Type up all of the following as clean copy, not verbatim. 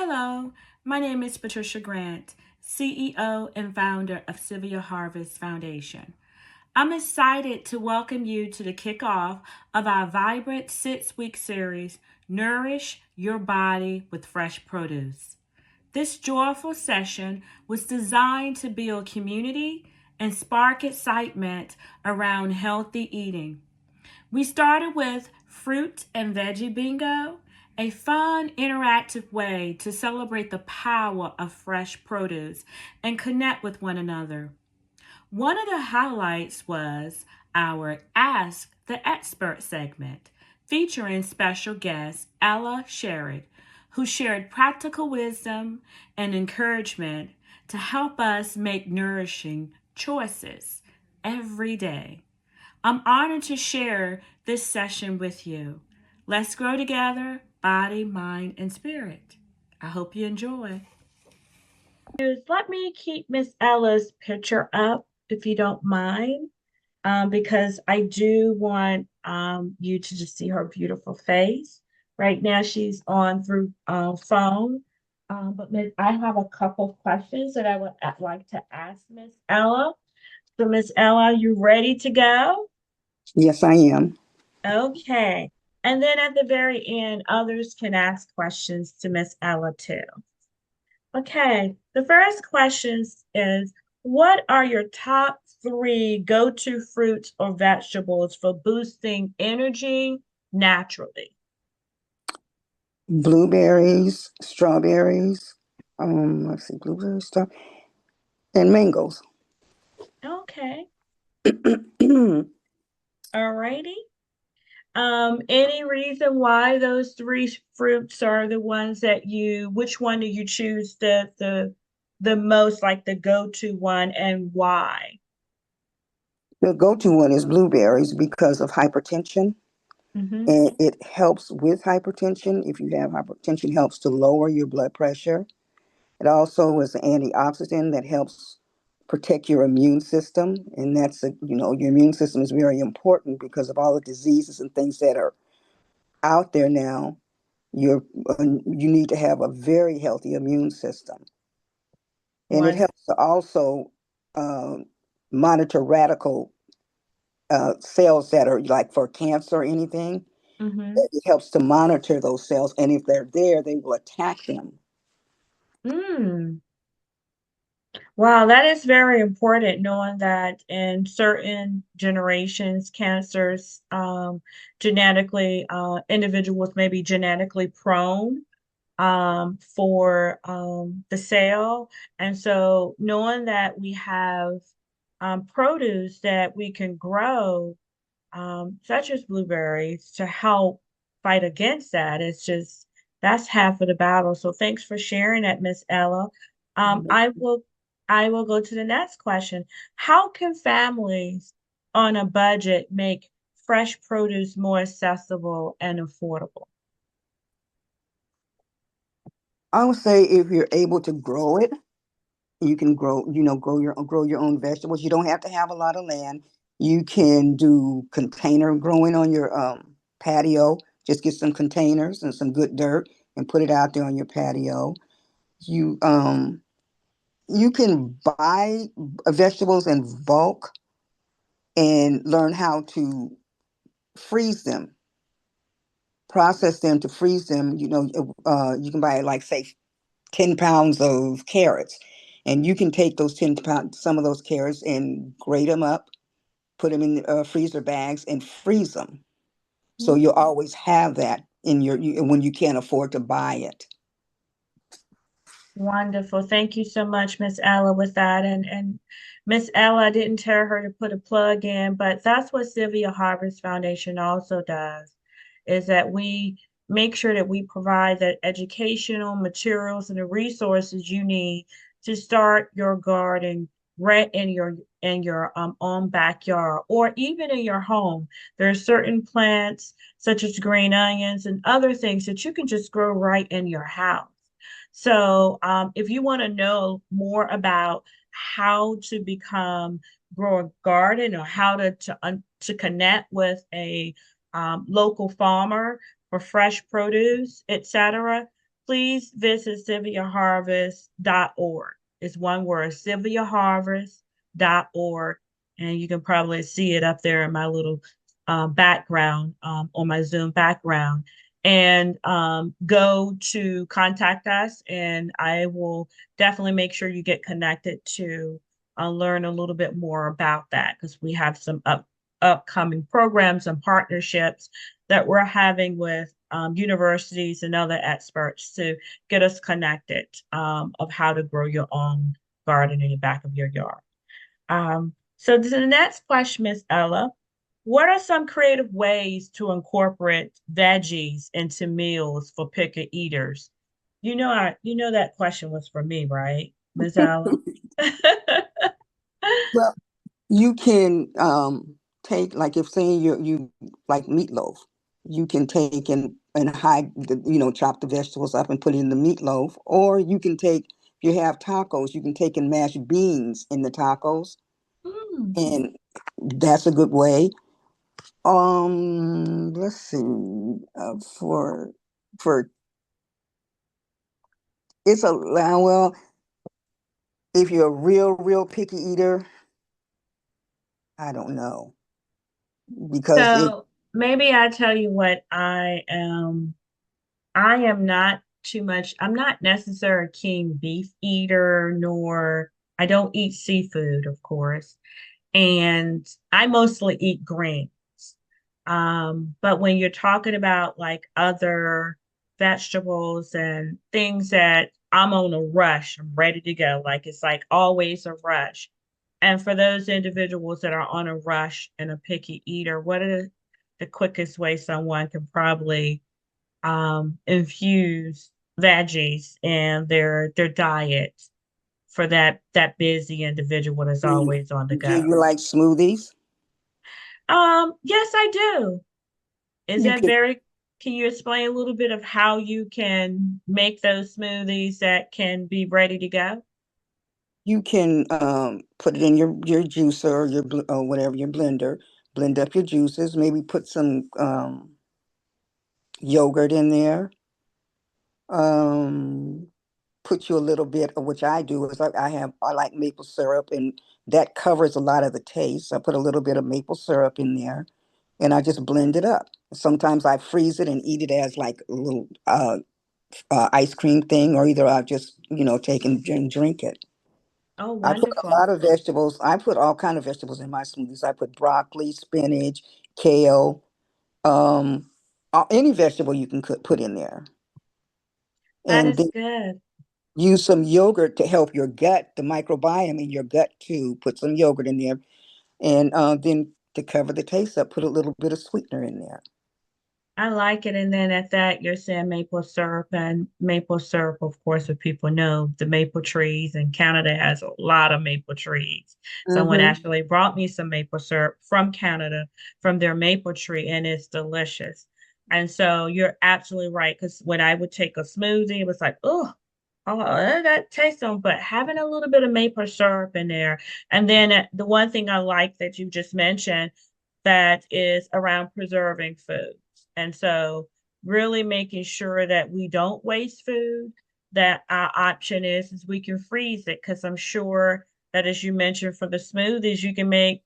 Hello, my name is Patricia Grant, CEO and founder of Sylvia Harvest Foundation. I'm excited to welcome you to the kickoff of our vibrant 6-week series, Nourish Your Body with Fresh Produce. This joyful session was designed to build community and spark excitement around healthy eating. We started with Fruit and Veggie Bingo, a fun, interactive way to celebrate the power of fresh produce and connect with one another. One of the highlights was our Ask the Expert segment, featuring special guest Ella Sherrard, who shared practical wisdom and encouragement to help us make nourishing choices every day. I'm honored to share this session with you. Let's grow together, body, mind, and spirit. I hope you enjoy. Let me keep Miss Ella's picture up if you don't mind, because I do want you to just see her beautiful face. Right now, she's on through phone. But Miss, I have a couple questions that I would like to ask Miss Ella. So, Miss Ella, you ready to go? Yes, I am. Okay. And then at the very end, others can ask questions to Miss Ella too. Okay. The first question is, what are your top three go-to fruits or vegetables for boosting energy naturally? Blueberries, strawberries, let's see, blueberries, and mangoes. Okay. All righty. Any reason why those three fruits are the ones that which one do you choose the most, like the go-to one, and why? The go-to one is blueberries because of hypertension, Mm-hmm. and it helps with hypertension. If you have hypertension, helps to lower your blood pressure. It also is an antioxidant that helps protect your immune system, and your immune system is very important because of all the diseases and things that are out there now. You need to have a very healthy immune system. And it One. helps to also um, monitor radical cells that are like for cancer or anything. Mm-hmm. It helps to monitor those cells, and if they're there, they will attack them. Mm. Wow, that is very important, knowing that in certain generations, cancers, genetically, individuals may be genetically prone for the sale. And so knowing that we have produce that we can grow, such as blueberries, to help fight against that, that's half of the battle. So thanks for sharing that, Miss Ella. Um, Mhm. I will I will go to the next question. How can families on a budget make fresh produce more accessible and affordable? I would say if you're able to grow it, you can grow your own vegetables. You don't have to have a lot of land. You can do container growing on your patio. Just get some containers and some good dirt and put it out there on your patio. You you can buy vegetables in bulk and learn how to freeze them, process them to freeze them. You can buy like say 10 pounds of carrots, and you can take those 10 pounds, some of those carrots, and grate them up, put them in freezer bags, and freeze them. So you'll always have that when you can't afford to buy it. Wonderful. Thank you so much, Miss Ella, with that. And Miss Ella, I didn't tell her to put a plug in, but that's what Sylvia Harvest Foundation also does, is that we make sure that we provide the educational materials and the resources you need to start your garden right in your own backyard or even in your home. There are certain plants such as green onions and other things that you can just grow right in your house. So, if you want to know more about how to become grow a garden or how to connect with a local farmer for fresh produce, etc., please visit sylviaharvest.org. It's one word, sylviaharvest.org. And you can probably see it up there in my little background on my Zoom background. And go to contact us, and I will definitely make sure you get connected to learn a little bit more about that because we have some upcoming programs and partnerships that we're having with universities and other experts to get us connected of how to grow your own garden in the back of your yard. So the next question, Miss Ella, what are some creative ways to incorporate veggies into meals for picky eaters? You know that question was for me, right, Miss Ella? Well, you can take, like, if saying you like meatloaf, you can take and hide the, chop the vegetables up and put it in the meatloaf. Or you can take, if you have tacos, you can take and mash beans in the tacos, Mm. and that's a good way. Let's see. For it's a well, if you're a real picky eater, I don't know, because it So maybe I tell you what I am. I am not too much. I'm not necessarily a king beef eater, nor I don't eat seafood, of course. And I mostly eat greens. But when you're talking about like other vegetables and things that I'm on a rush, I'm ready to go. Like it's like always a rush. And for those individuals that are on a rush and a picky eater, what are the quickest way someone can probably infuse veggies in their diet for that busy individual that's do always on the do go? you like smoothies? Yes, I do. Is You that can very, can you explain a little bit of how you can make those smoothies that can be ready to go? you can put it in your juicer, or or whatever, your blender. Blend up your juices. Maybe put some yogurt in there. Um, put you a little bit of, which I do, is I like maple syrup, and that covers a lot of the taste. I put a little bit of maple syrup in there, and I just blend it up. Sometimes I freeze it and eat it as like a little ice cream thing, or either I just take and drink it. Oh, I put a wonderful. lot of vegetables. I put all kind of vegetables in my smoothies. I put broccoli, spinach, kale, um, any vegetable you can put in there, That and is then good. use some yogurt to help your gut, the microbiome in your gut too. Put some yogurt in there, and then to cover the taste up, put a little bit of sweetener in there. I like it. And then at that, you're saying maple syrup and maple syrup, of course, if people know the maple trees, and Canada has a lot of maple trees. Someone Mm-hmm. actually brought me some maple syrup from Canada from their maple tree, and it's delicious. And so you're absolutely right. Because when I would take a smoothie, it was like, oh, that tastes on, but having a little bit of maple syrup in there. And then the one thing I like that you just mentioned that is around preserving food. And so, really making sure that we don't waste food, that our option is we can freeze it. Because I'm sure that, as you mentioned, for the smoothies, you can make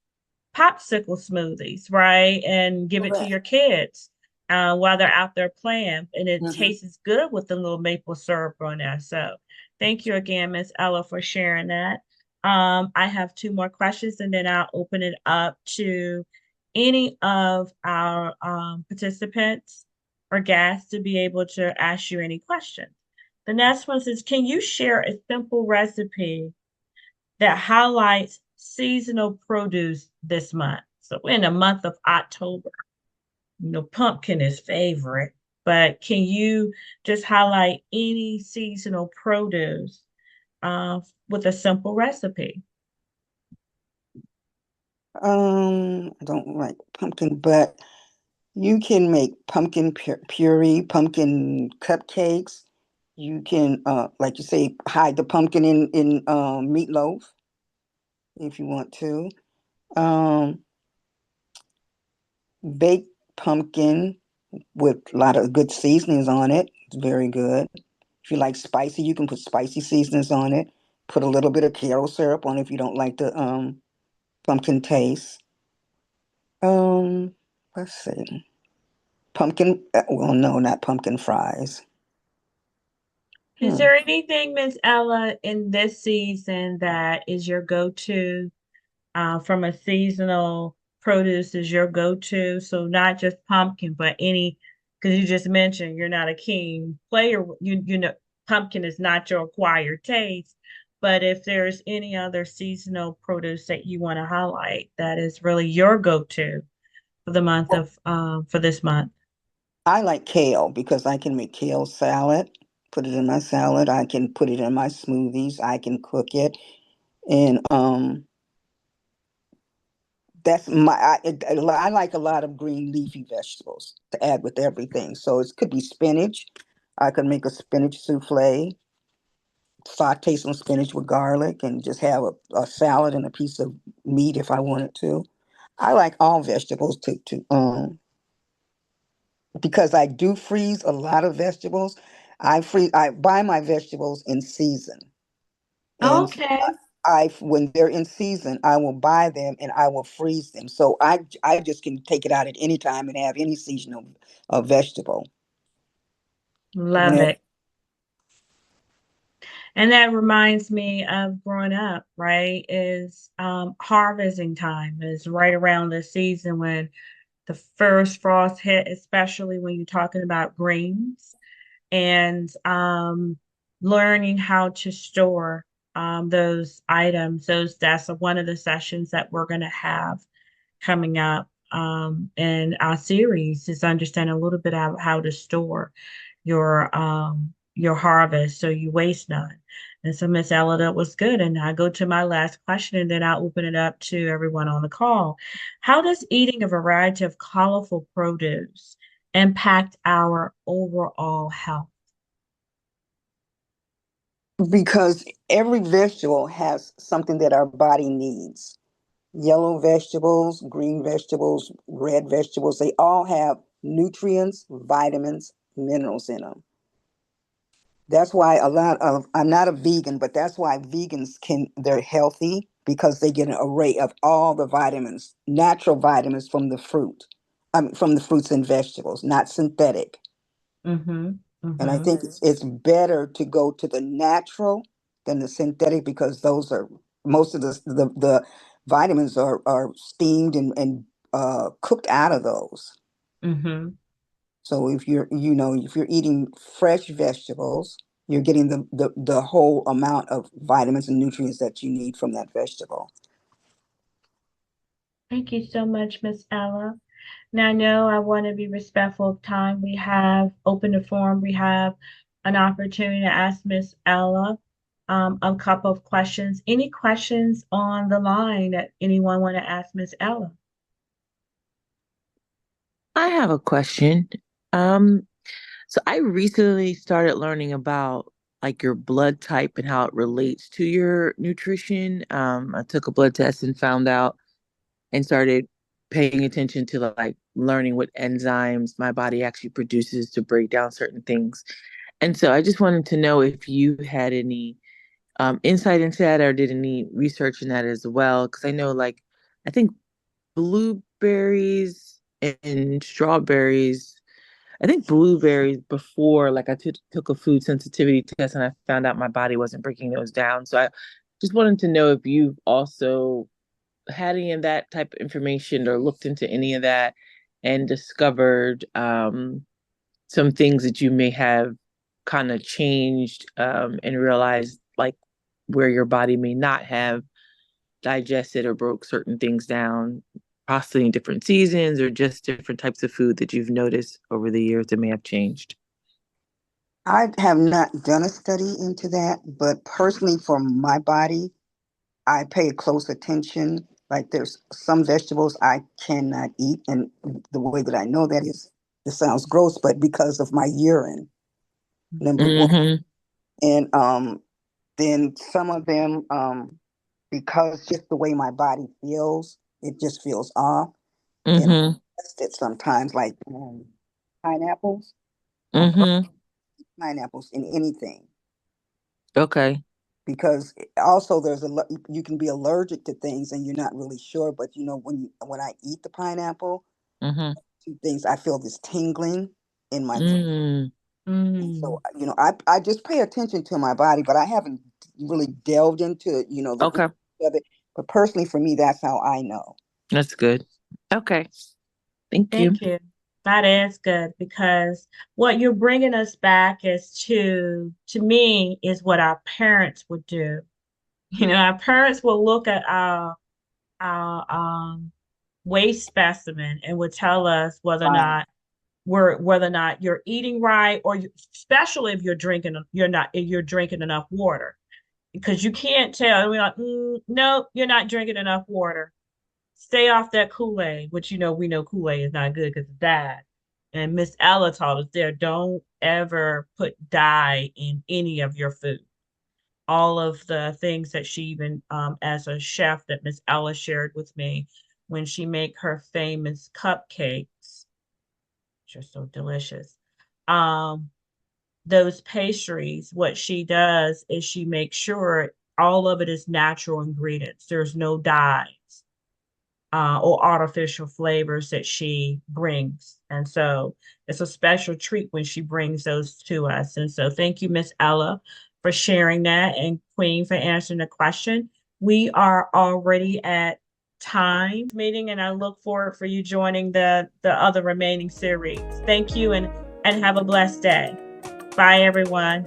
popsicle smoothies, right? And give it to your Correct. kids while they're out there playing. And it Mm-hmm. tastes good with the little maple syrup on there. So thank you again, Miss Ella, for sharing that. I have two more questions, and then I'll open it up to any of our participants or guests to be able to ask you any questions. The next one says, can you share a simple recipe that highlights seasonal produce this month? So we're in the month of October. Pumpkin is favorite, but can you just highlight any seasonal produce with a simple recipe? I don't like pumpkin, but you can make pumpkin puree, pumpkin cupcakes. You can, like you say, hide the pumpkin in meatloaf if you want to. Um, Baked pumpkin with a lot of good seasonings on it. It's very good. If you like spicy, you can put spicy seasonings on it. Put a little bit of Karo syrup on it if you don't like the pumpkin taste. Um, let's see. Pumpkin, well, no, not pumpkin fries. Is Hmm. there anything, Miss Ella, in this season that is your go-to from a seasonal produce is your go-to? So not just pumpkin, but any, because you just mentioned you're not a keen player. You know, pumpkin is not your acquired taste. But if there's any other seasonal produce that you want to highlight that is really your go-to for the month of for this month. I like kale because I can make kale salad, put it in my salad. I can put it in my smoothies. I can cook it, and that's I like a lot of green leafy vegetables to add with everything. So it could be spinach. I could make a spinach souffle, saute some spinach with garlic, and just have a salad and a piece of meat if I wanted to. I like all vegetables to because I do freeze a lot of vegetables. I buy my vegetables in season. And so Okay. when they're in season, I will buy them and I will freeze them. So I just can take it out at any time and have any seasonal vegetable Love whenever. it. And that reminds me of growing up, right? Is harvesting time is right around the season when the first frost hit, especially when you're talking about greens and learning how to store those items. That's one of the sessions that we're going to have coming up in our series is understanding a little bit about how to store your harvest so you waste none. And so Miss Ella, that was good. And I go to my last question and then I'll open it up to everyone on the call. How does eating a variety of colorful produce impact our overall health? Because every vegetable has something that our body needs. Yellow vegetables, green vegetables, red vegetables, they all have nutrients, vitamins, minerals in them. That's why I'm not a vegan, but that's why they're healthy because they get an array of all the vitamins, natural vitamins from the fruit, from the fruits and vegetables, not synthetic. Mm-hmm. And I Mm-hmm. think it's better to go to the natural than the synthetic because those are most of the vitamins are steamed and cooked out of those. Mm-hmm. So if you're eating fresh vegetables, you're getting the whole amount of vitamins and nutrients that you need from that vegetable. Thank you so much, Miss Ella. Now, I know I want to be respectful of time. We have opened the forum. We have an opportunity to ask Miss Ella a couple of questions. Any questions on the line that anyone want to ask Miss Ella? I have a question. Um, so I recently started learning about like your blood type and how it relates to your nutrition. I took a blood test and found out and started paying attention to like learning what enzymes my body actually produces to break down certain things. And so I just wanted to know if you had any insight into that or did any research in that as well. Because I know like I think blueberries and strawberries. I think blueberries before, like took a food sensitivity test and I found out my body wasn't breaking those down. So I just wanted to know if you've also had any of that type of information or looked into any of that and discovered some things that you may have kind of changed and realized like where your body may not have digested or broke certain things down, possibly in different seasons or just different types of food that you've noticed over the years that may have changed? I have not done a study into that, but personally for my body, I pay close attention. Like there's some vegetables I cannot eat, and the way that I know that is, it sounds gross, but because of my urine, number one, Mm-hmm. and then some of them, because just the way my body feels, it just feels off, and I Mm-hmm. test it sometimes, like pineapples. I Mm-hmm. pineapples in anything. Okay. Because also you can be allergic to things and you're not really sure, but when I eat the pineapple, Mm-hmm. two things, I feel this tingling in my throat. Mm. And so, Mm. I just pay attention to my body, but I haven't really delved into, the Okay. of it. But personally, for me, that's how I know. That's good. Okay. Thank you. Thank you. That is good because what you're bringing us back is to me, is what our parents would do. Our parents will look at our waste specimen and would tell us Right. whether or not you're eating right, or especially if you're drinking enough water, because you can't tell. We're like, no, you're not drinking enough water. Stay off that Kool-Aid, which we know Kool-Aid is not good because it's dye. And Miss Ella taught us there, don't ever put dye in any of your food. All of the things that she even, as a chef, that Miss Ella shared with me when she make her famous cupcakes, which are so delicious. Um, those pastries, what she does is she makes sure all of it is natural ingredients. There's no dyes or artificial flavors that she brings. And so it's a special treat when she brings those to us. And so thank you, Miss Ella, for sharing that, and Queen for answering the question. We are already at time meeting, and I look forward for you joining the other remaining series. Thank you, and have a blessed day. Bye, everyone.